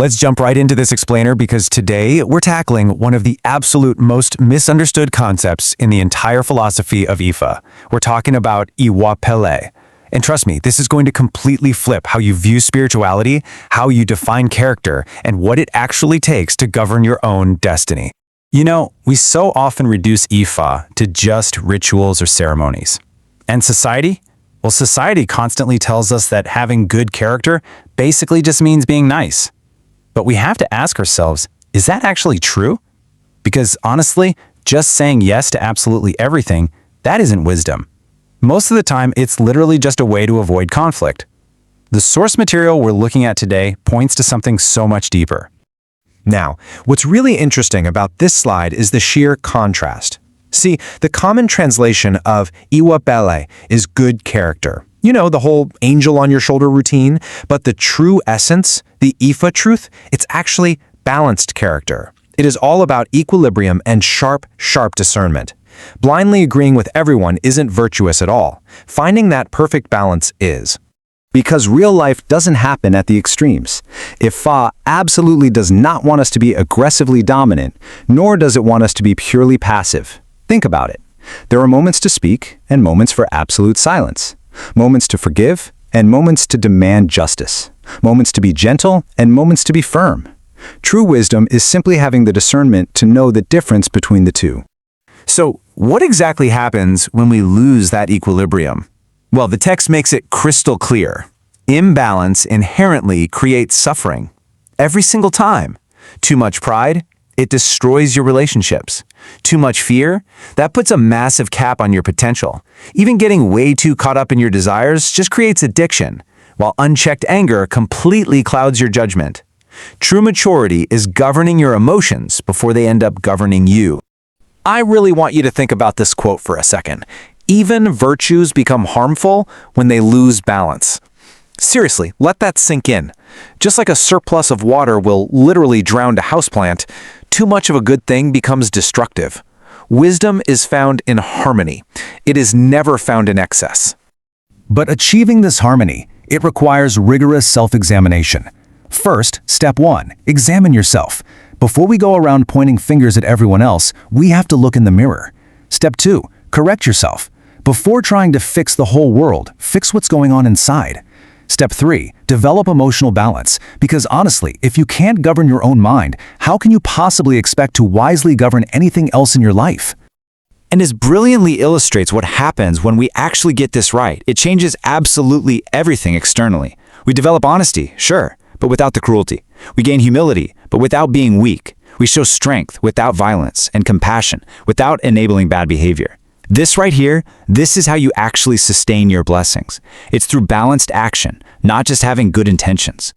Let's jump right into this explainer because today we're tackling one of the absolute most misunderstood concepts in the entire philosophy of Ifa. We're talking about Ìwà Pẹ. And trust me, this is going to completely flip how you view spirituality, how you define character, and what it actually takes to govern your own destiny. You know, we so often reduce Ifa to just rituals or ceremonies. And society? Well, society constantly tells us that having good character basically just means being nice. But we have to ask ourselves, is that actually true? Because honestly, just saying yes to absolutely everything, that isn't wisdom. Most of the time, it's literally just a way to avoid conflict. The source material we're looking at today points to something so much deeper. Now, what's really interesting about this slide is the sheer contrast. See, the common translation of Ìwà Pẹ is good character. You know, the whole angel on your shoulder routine, but the true essence, the Ifa truth, it's actually balanced character. It is all about equilibrium and sharp discernment. Blindly agreeing with everyone isn't virtuous at all. Finding that perfect balance is. Because real life doesn't happen at the extremes. Ifa absolutely does not want us to be aggressively dominant, nor does it want us to be purely passive. Think about it. There are moments to speak and moments for absolute silence. Moments to forgive and moments to demand justice. Moments to be gentle and moments to be firm. True wisdom is simply having the discernment to know the difference between the two. So, what exactly happens when we lose that equilibrium? Well, the text makes it crystal clear. Imbalance inherently creates suffering. Every single time. Too much pride, it destroys your relationships. Too much fear, that puts a massive cap on your potential. Even getting way too caught up in your desires just creates addiction, while unchecked anger completely clouds your judgment. True maturity is governing your emotions before they end up governing you. I really want you to think about this quote for a second. Even virtues become harmful when they lose balance. Seriously, let that sink in. Just like a surplus of water will literally drown a houseplant, too much of a good thing becomes destructive. Wisdom is found in harmony. It is never found in excess. But achieving this harmony, it requires rigorous self-examination. First, step 1, examine yourself. Before we go around pointing fingers at everyone else, we have to look in the mirror. Step 2, correct yourself. Before trying to fix the whole world, fix what's going on inside. Step 3, develop emotional balance. Because honestly, if you can't govern your own mind, how can you possibly expect to wisely govern anything else in your life? And this brilliantly illustrates what happens when we actually get this right. It changes absolutely everything externally. We develop honesty, sure, but without the cruelty. We gain humility, but without being weak. We show strength without violence and compassion, without enabling bad behavior. This right here, this is how you actually sustain your blessings. It's through balanced action, not just having good intentions.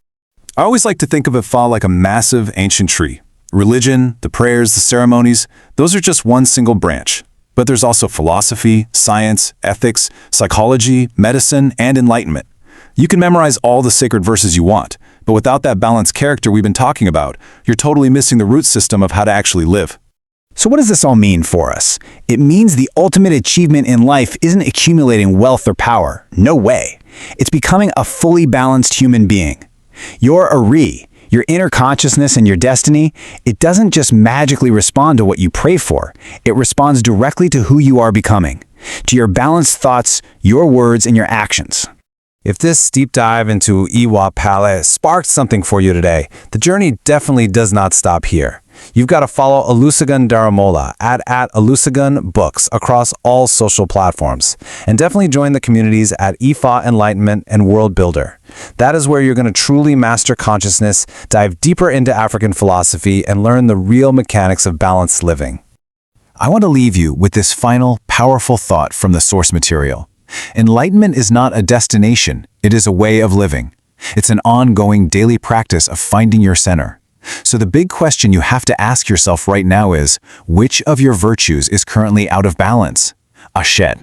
I always like to think of Ifa like a massive ancient tree. Religion, the prayers, the ceremonies, those are just one single branch. But there's also philosophy, science, ethics, psychology, medicine, and enlightenment. You can memorize all the sacred verses you want, but without that balanced character we've been talking about, you're totally missing the root system of how to actually live. So what does this all mean for us? It means the ultimate achievement in life isn't accumulating wealth or power. No way. It's becoming a fully balanced human being. Your Ari, your inner consciousness and your destiny, it doesn't just magically respond to what you pray for. It responds directly to who you are becoming, to your balanced thoughts, your words, and your actions. If this deep dive into Ìwà Pẹ sparked something for you today, the journey definitely does not stop here. You've got to follow Olusegun Daramola at Olusegun Books across all social platforms. And definitely join the communities at Ifa Enlightenment and World Builderr. That is where you're going to truly master consciousness, dive deeper into African philosophy, and learn the real mechanics of balanced living. I want to leave you with this final, powerful thought from the source material. Enlightenment is not a destination, it is a way of living. It's an ongoing daily practice of finding your center. So the big question you have to ask yourself right now is, which of your virtues is currently out of balance? Ashed.